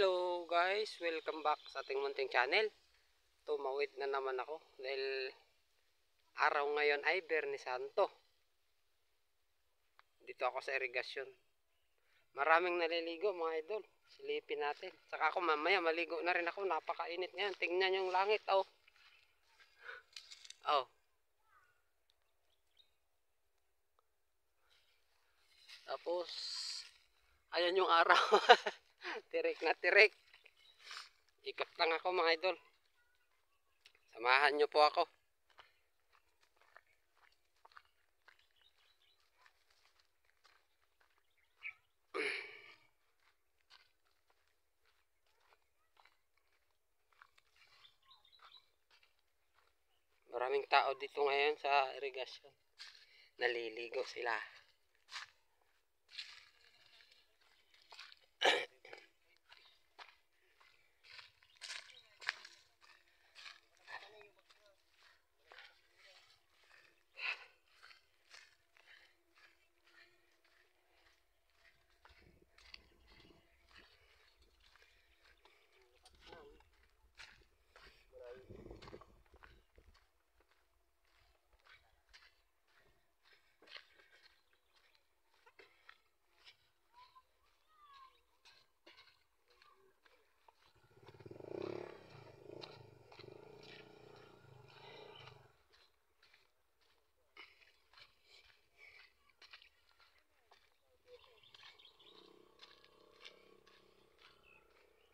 Hello guys, welcome back sa ating munting channel. Tumawid na naman ako dahil araw ngayon ay Biyernes Santo. Dito ako sa irigasyon. Maraming naliligo mga idol. Silipin natin. Saka ako mamaya maligo na rin ako. Napakainit ngayon. Tingnan yung langit. Oh. Tapos ayan yung araw. Tirik na tirik. Ikot lang ako mga idol. Samahan nyo po ako. Maraming tao dito ngayon sa irigasyon. Naliligo sila.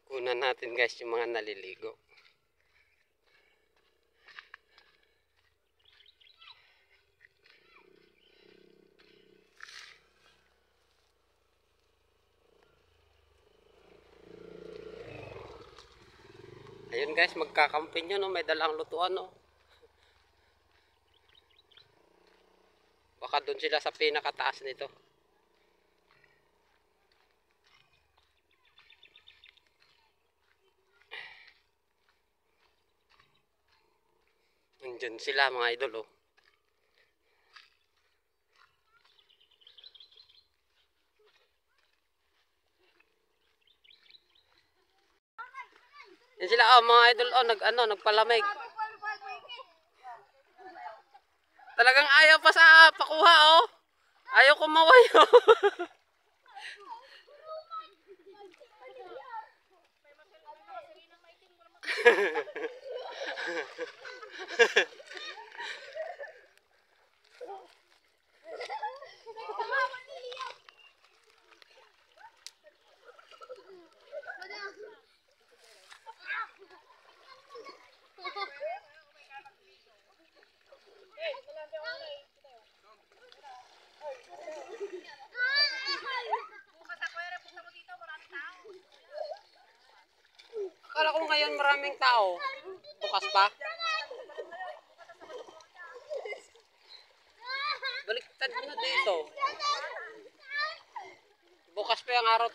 Kunan natin guys yung mga naliligo. Ayun guys, magkakampin yun, no? May dalang lutuan, no? Baka doon sila sa pinakataas nito. Nandiyan sila mga idol, oh. Yan sila, oh, mga idol, oh, nagpalamig. Talagang ayaw pa sa pakuha, oh. Ayaw kumaway, oh. Akala ko ngayon maraming tao. Bukas pa. Baliktad na dito. Bukas pa yung araw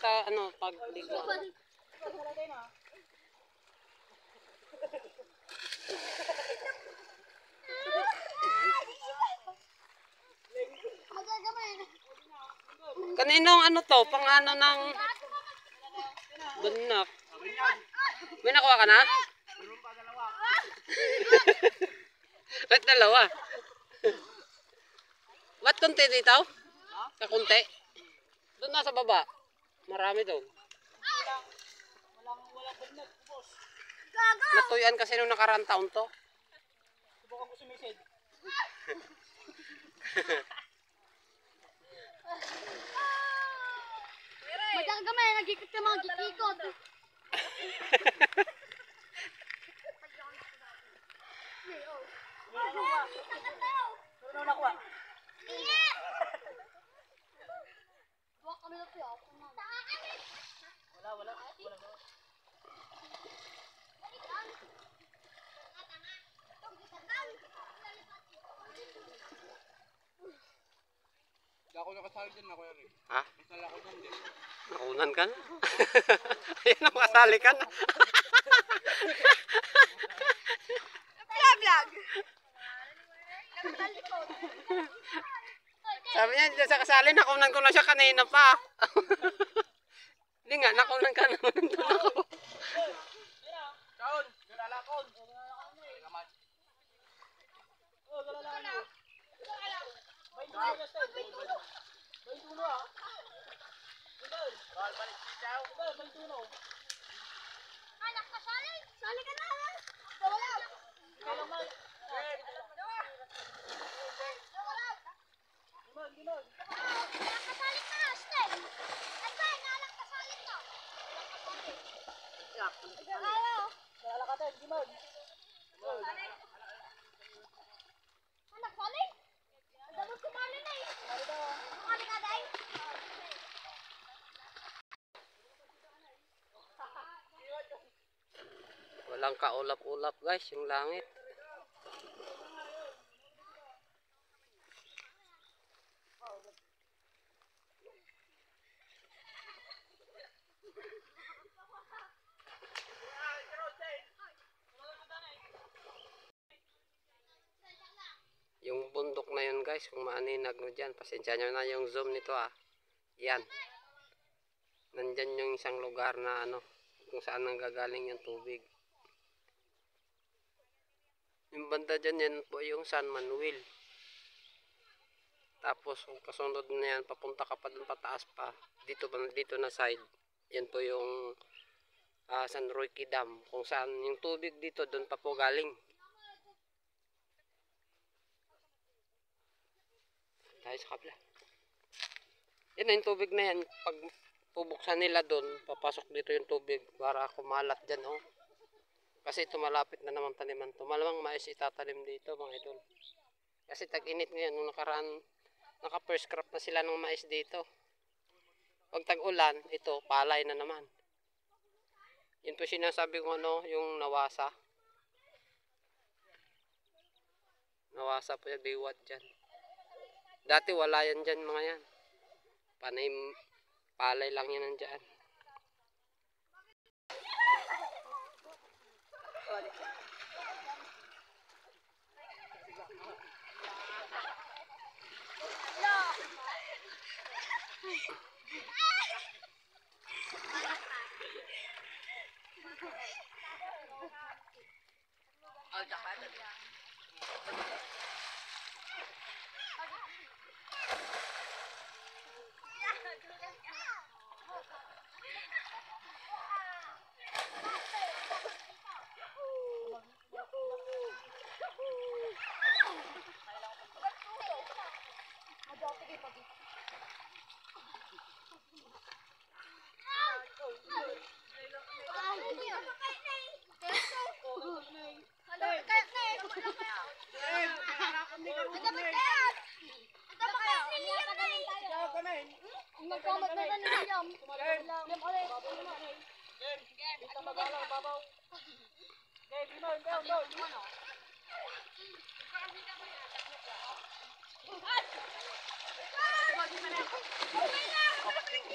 pagligo. Kaninong pang ng bunak. May nakuha ka na? Ba't dalawa? Ba't kunti dito? Kakunti? Doon nasa baba. Marami doon. Walang bunak, boss. Natuyan kasi nung nakaraan taon to. Subukan ko sumisid. Madang gamay, nagikot ka mga gikikot. Wala. Ako nakasali dyan ako yan eh. Ha? Kasali ako dyan din. Nakunan ka na. Ayun, nakasali ka na. Vlog! Sabi niya, dyan sa kasali, nakunan ko na siya kanina pa. Hindi nga, nakunan ka naman. Nandun ako. Kaon! Galalakon! Gaman. Bawal balik sitaw. Anak ka, sali! Sali ka na! Wala! Wala! Nakasali ka, Stel! Agay, nakasali ka! Anak, sali? Dapat sumali na eh! Sumali ka, Day? Walang kaulap-ulap guys, yung langit. Yung bundok na yun guys, kung maaninag mo dyan, pasensya nyo na yung zoom nito ah. Yan. Nandyan yung isang lugar na ano, kung saan nanggagaling yung tubig. Yung banda dyan, yan po yung San Manuel. Tapos kung kasunod na yan, papunta ka pa dun pataas pa. Dito na side. Yan po yung San Roque Dam. Kung saan yung tubig dito, dun pa po galing. Tayo sa kabila. Yan na yung tubig na yan. Pag pubuksan nila dun, papasok dito yung tubig para kumalat dyan oh. Kasi ito malapit na naman taniman to. Malamang mais itatanim dito mga idol. Kasi tag-init ngayon nung nakaraan, naka-first crop na sila ng mais dito. Pag tag-ulan, ito palay na naman. Yun po sinasabi ko ano, yung nawasa. Nawasa po yung biwat dyan. Dati wala yan dyan mga yan. Panay palay lang yan nandyan.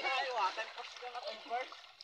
Ay, water post ka na first.